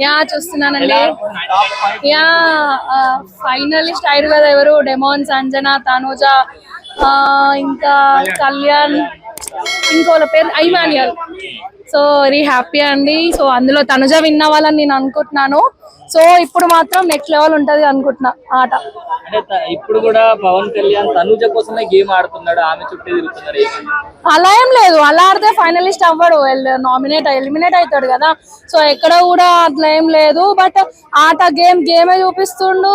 Yeah చూస్తున్నానండి. Yeah finalist అయ్యారు కదా ఎవరు, డెమోన్, సంజన, తనుజ, ఇంకా కళ్యాణ్, ఇంకోళ్ళ పేరు ఐమాన్యుయల్. సో వెరీ హ్యాపీ అండి. సో అందులో తనుజ విన్ అవ్వాలని నేను అనుకుంటున్నాను. సో ఇప్పుడు మాత్రం నెక్స్ట్ లెవెల్ ఉంటది అనుకుంటున్నా ఆట. అంటే ఇప్పుడు కూడా పవన్ కళ్యాణ్ తనుజ కోసమే గేమ్ ఆడుతున్నాడు, ఆమె చుట్టూ తిరుగుతున్నారు. అలా ఏం లేదు, అలా ఆడితే ఫైనలిస్ట్ అవ్వడు, ఎలిమినేట్ అవుతాడు కదా. సో ఎక్కడ కూడా అట్లా ఏం లేదు. బట్ ఆట గేమే చూపిస్తుండు.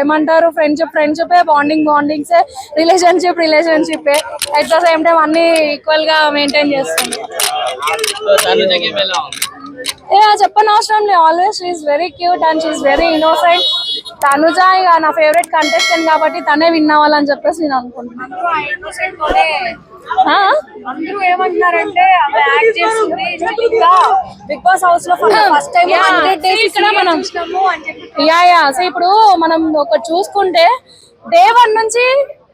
ఏమంటారు, friendship, bondings, relationship at the same time అన్ని ఈక్వల్ గా మెయింటైన్ చేస్తుంది. చెప్పని అవసరం లేదు, always she's very cute and she's very innocent. Tanuja ఇక నా ఫేవరెట్ కంటెస్టెంట్ కాబట్టి తనే విన్ అవ్వాలని చెప్పేసి నేను అనుకుంటున్నాను. అందరూ ఏమంటున్నారంటే బిగ్ బాస్ హౌస్ లో ఫస్ట్ టైం ఇక్కడ మనం ఇప్పుడు మనం ఒక చూసుకుంటే డే 1 నుంచి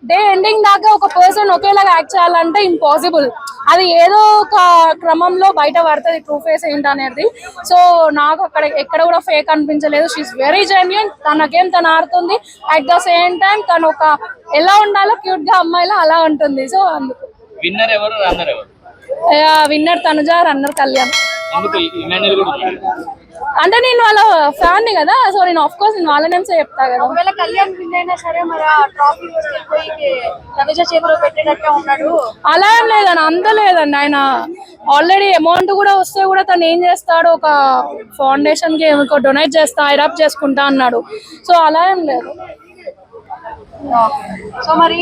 డే ఎండింగ్ దాకా ఒక పర్సన్ ఒకేలాగా యాక్ట్ చేయాలంటే ఇంపాసిబుల్. అది ఏదో ఒక క్రమంలో బయట పడుతుంది ట్రూ ఫేస్ ఏంటి అనేది. సో నాకు అక్కడ ఎక్కడ కూడా ఫేక్ అనిపించలేదు. She's very genuine. తన గేమ్ తను ఆడుతుంది. అట్ ద సేమ్ టైం తను ఒక ఎలా ఉండాలో క్యూట్ గా అమ్మాయిలా అలా ఉంటుంది. సో అందుకు విన్నర్ ఎవరు, రన్నర్ ఎవరు? Winner Tanuja, runner Kalyan. అంటే నేను వాళ్ళ ఫ్యాన్ ని కదా, సో నేను ఆఫ్ కోర్స్ నేను వాళ్ళ నేమ్స్ చెప్తా కదా. ఒకవేళ కళ్యాణ్ విన్ అయినా సరే మరి ఆ ట్రాఫీ తీసుకెళ్ళిపోయి తనుజ చేతిలో పెట్టేటట్టే ఉన్నాడు. అలా ఏం లేదండి, అంత లేదండి. ఆయన ఆల్రెడీ అమౌంట్ కూడా వస్తే కూడా తను ఏం చేస్తాడు, ఒక ఫౌండేషన్ కి డొనేట్ చేస్తా, ఐరాప్ చేసుకుంటా అన్నాడు. సో అలా ఏం లేదు. సో మరి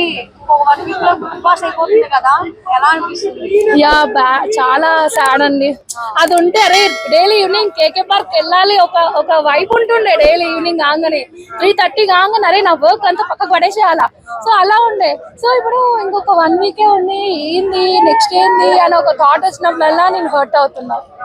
బిగ్ బాస్ అయిపోతుంది కదా, ఎలా అనిపిస్తుంది? చాలా సాడ్ అండి. అది ఉంటే అరే డైలీ ఈవినింగ్ కేకే పార్క్ వెళ్ళాలి, ఒక వైపు ఉంటుండే. డైలీ ఈవినింగ్ కాగానే 3:30 కాగానే అరే నా వర్క్ అంతా పక్కకు పడేసేయాలా. సో అలా ఉండే. సో ఇప్పుడు ఇంకొక 1 వీకే ఉంది, ఏంది నెక్స్ట్ ఏంది అని ఒక థాట్ వచ్చినప్పుడల్లా నేను హర్ట్ అవుతున్నా.